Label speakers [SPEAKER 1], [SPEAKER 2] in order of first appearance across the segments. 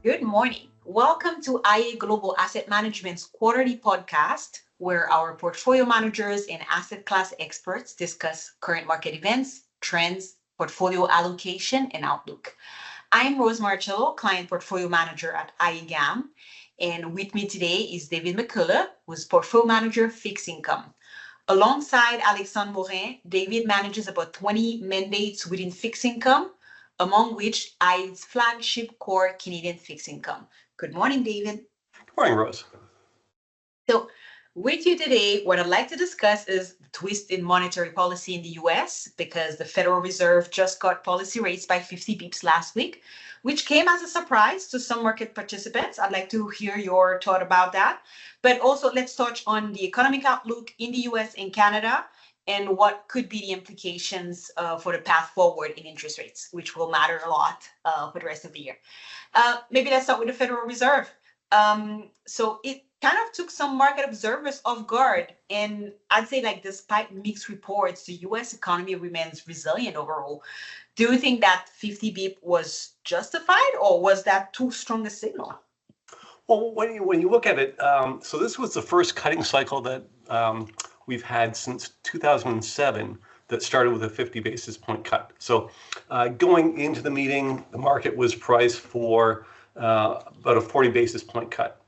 [SPEAKER 1] Good morning. Welcome to IA Global Asset Management's quarterly podcast, where our portfolio managers and asset class experts discuss current market events, trends, portfolio allocation, and outlook. I'm Rose Marcello, client portfolio manager at IEGAM, and with me today is David McCulla, who's portfolio manager fixed income. Alongside Alexandre Morin, David manages about 20 mandates within fixed income, among which IE's flagship core Canadian fixed income. Good morning, David.
[SPEAKER 2] Good morning, Rose.
[SPEAKER 1] So, with you today, what I'd like to discuss is the twist in monetary policy in the US because the Federal Reserve just cut policy rates by 50 bips last week, which came as a surprise to some market participants. I'd like to hear your thought about that. But also, let's touch on the economic outlook in the US and Canada and what could be the implications for the path forward in interest rates, which will matter a lot for the rest of the year. Maybe let's start with the Federal Reserve. So it kind of took some market observers off guard. And I'd say, like, despite mixed reports, the US economy remains resilient overall. Do you think that 50 bp was justified, or was that too strong a signal?
[SPEAKER 2] Well, when you look at it, so this was the first cutting cycle that we've had since 2007 that started with a 50 basis point cut. So going into the meeting, the market was priced for about a 40 basis point cut.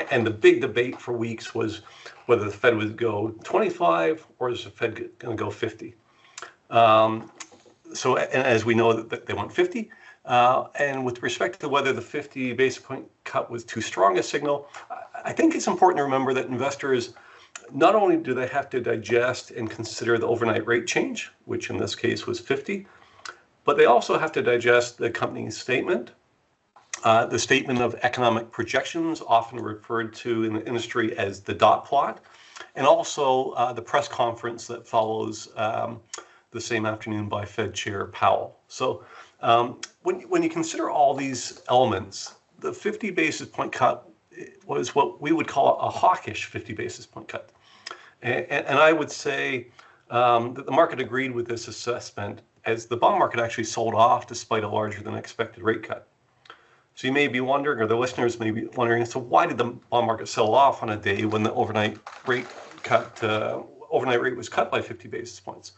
[SPEAKER 2] And the big debate for weeks was whether the Fed would go 25 or is the Fed going to go 50. So, and as we know, that they went 50. And with respect to whether the 50 basis point cut was too strong a signal, I think it's important to remember that investors, not only do they have to digest and consider the overnight rate change, which in this case was 50, but they also have to digest the company's statement, the statement of economic projections, often referred to in the industry as the dot plot, and also the press conference that follows the same afternoon by Fed Chair Powell. So when you consider all these elements, the 50 basis point cut was what we would call a hawkish 50 basis point cut. And I would say that the market agreed with this assessment as the bond market actually sold off despite a larger than expected rate cut. So you may be wondering, or the listeners may be wondering, so why did the bond market sell off on a day when the overnight rate was cut by 50 basis points?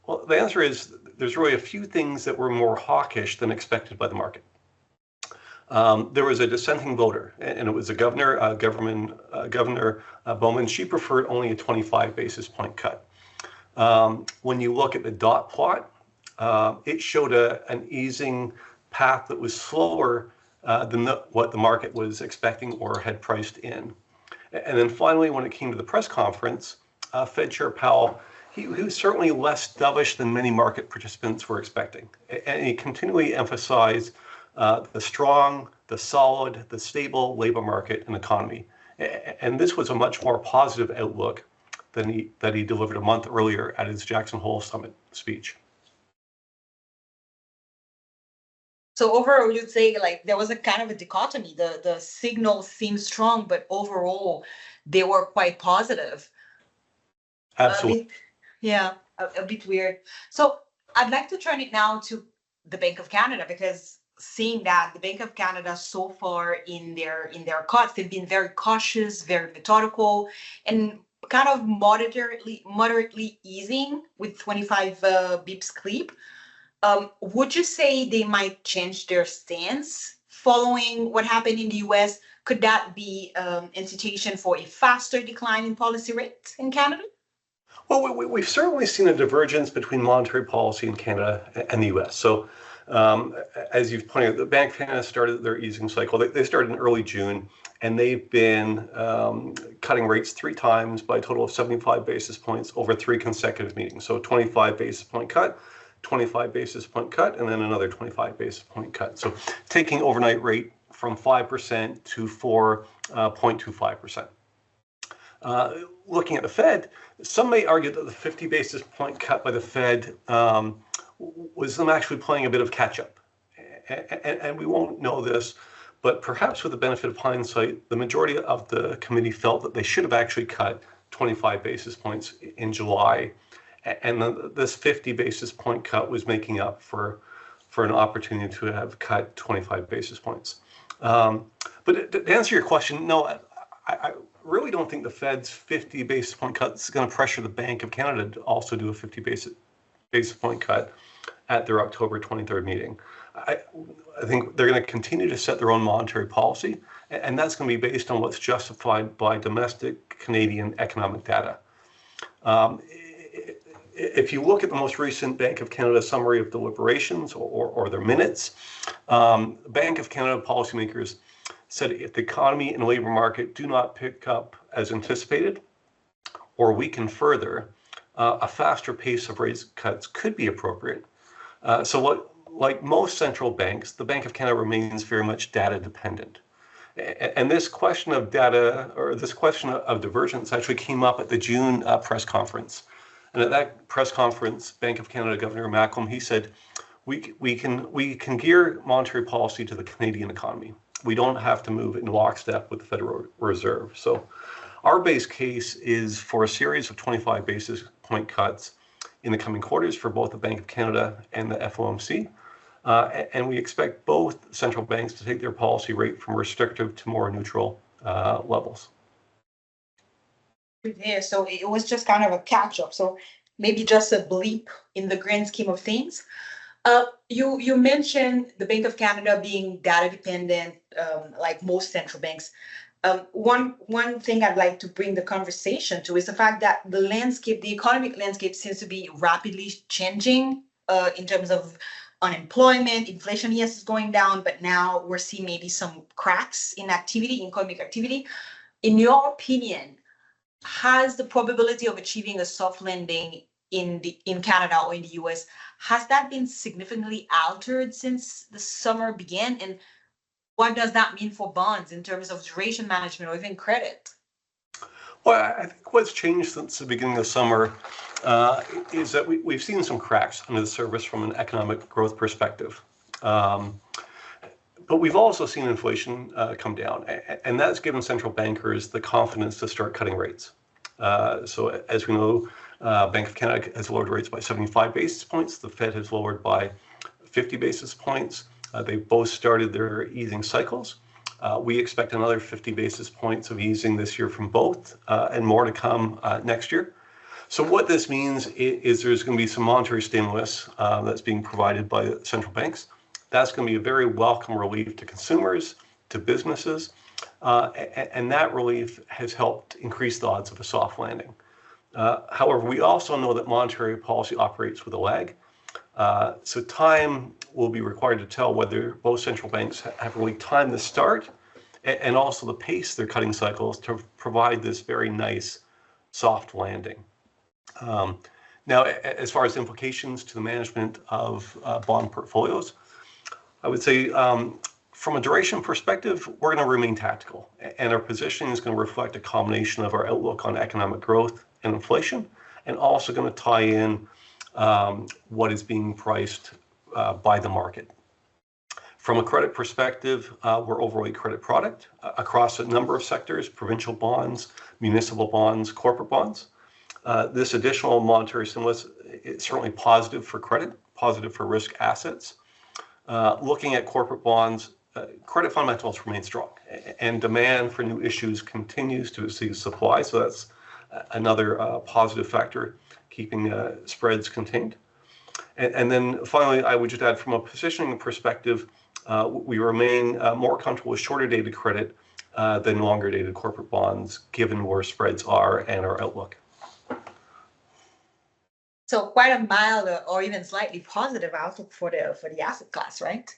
[SPEAKER 2] Well, the answer is there's really a few things that were more hawkish than expected by the market. There was a dissenting voter, and it was a Governor Bowman. She preferred only a 25 basis point cut. When you look at the dot plot, it showed an easing path that was slower than what the market was expecting or had priced in. And then finally, when it came to the press conference, Fed Chair Powell, he was certainly less dovish than many market participants were expecting. And he continually emphasized the strong, the solid, the stable labor market and economy. And this was a much more positive outlook than that he delivered a month earlier at his Jackson Hole Summit speech.
[SPEAKER 1] So overall, you'd say, like, there was a kind of a dichotomy. The signal seemed strong, but overall, they were quite positive.
[SPEAKER 2] Absolutely.
[SPEAKER 1] A bit weird. So I'd like to turn it now to the Bank of Canada, because seeing that the Bank of Canada so far in their cuts, they've been very cautious, very methodical, and kind of moderately easing with 25 bips clip. Would you say they might change their stance following what happened in the US? Could that be an incitation for a faster decline in policy rates in Canada?
[SPEAKER 2] Well, we've certainly seen a divergence between monetary policy in Canada and the US. So as you've pointed out, the Bank of Canada started their easing cycle. They started in early June, and they've been cutting rates 3 times by a total of 75 basis points over 3 consecutive meetings. So 25 basis point cut, 25 basis point cut, and then another 25 basis point cut. So taking overnight rate from 5% to 4.25%. Looking at the Fed, some may argue that the 50 basis point cut by the Fed was them actually playing a bit of catch up. And we won't know this, but perhaps with the benefit of hindsight, the majority of the committee felt that they should have actually cut 25 basis points in July. And this 50 basis point cut was making up for an opportunity to have cut 25 basis points. But to answer your question, no, I really don't think the Fed's 50 basis point cut is going to pressure the Bank of Canada to also do a 50 basis point cut at their October 23rd meeting. I think they're going to continue to set their own monetary policy, and that's going to be based on what's justified by domestic Canadian economic data. If you look at the most recent Bank of Canada summary of deliberations or their minutes, Bank of Canada policymakers said if the economy and labor market do not pick up as anticipated or weaken further, a faster pace of rate cuts could be appropriate. Like most central banks, the Bank of Canada remains very much data dependent. And this question of data, or this question of divergence, actually came up at the June press conference. And at that press conference, Bank of Canada Governor Macklem, he said, we can gear monetary policy to the Canadian economy. We don't have to move in lockstep with the Federal Reserve. So our base case is for a series of 25 basis point cuts in the coming quarters for both the Bank of Canada and the FOMC. And we expect both central banks to take their policy rate from restrictive to more neutral levels.
[SPEAKER 1] Yeah, so it was just kind of a catch up. So maybe just a bleep in the grand scheme of things. You mentioned the Bank of Canada being data dependent, like most central banks. One thing I'd like to bring the conversation to is the fact that the economic landscape seems to be rapidly changing in terms of unemployment, inflation, yes, is going down, but now we're seeing maybe some cracks in economic activity. In your opinion, has the probability of achieving a soft landing in Canada or in the US, has that been significantly altered since the summer began? And what does that mean for bonds in terms of duration management or even credit?
[SPEAKER 2] Well, I think what's changed since the beginning of summer is that we've seen some cracks under the surface from an economic growth perspective. But we've also seen inflation come down, and that's given central bankers the confidence to start cutting rates. So as we know, Bank of Canada has lowered rates by 75 basis points. The Fed has lowered by 50 basis points. They've both started their easing cycles. We expect another 50 basis points of easing this year from both, and more to come next year. So what this means is there's going to be some monetary stimulus that's being provided by central banks. That's going to be a very welcome relief to consumers, to businesses, and that relief has helped increase the odds of a soft landing. However, we also know that monetary policy operates with a lag. So time will be required to tell whether both central banks have really timed the start and also the pace they're cutting cycles to provide this very nice soft landing. Now, as far as implications to the management of bond portfolios, I would say from a duration perspective, we're going to remain tactical, and our positioning is going to reflect a combination of our outlook on economic growth and inflation, and also going to tie in what is being priced by the market. From a credit perspective, we're overweight credit product across a number of sectors: provincial bonds, municipal bonds, corporate bonds. This additional monetary stimulus is certainly positive for credit, positive for risk assets. Looking at corporate bonds, credit fundamentals remain strong, and demand for new issues continues to exceed supply. So that's another positive factor, keeping spreads contained. And then finally, I would just add, from a positioning perspective, we remain more comfortable with shorter dated credit than longer dated corporate bonds, given where spreads are and our outlook.
[SPEAKER 1] So quite a mild or even slightly positive outlook for the asset class, right?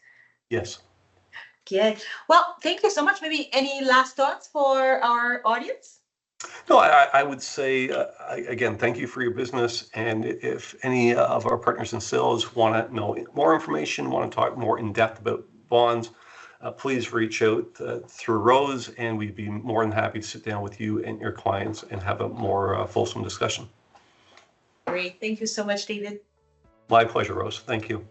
[SPEAKER 2] Yes.
[SPEAKER 1] Good. Well, thank you so much. Maybe any last thoughts for our audience?
[SPEAKER 2] No, I would say, again, thank you for your business. And if any of our partners in sales want to know more information, want to talk more in depth about bonds, please reach out through Rose, and we'd be more than happy to sit down with you and your clients and have a more fulsome discussion.
[SPEAKER 1] Great. Thank you so much, David.
[SPEAKER 2] My pleasure, Rose. Thank you.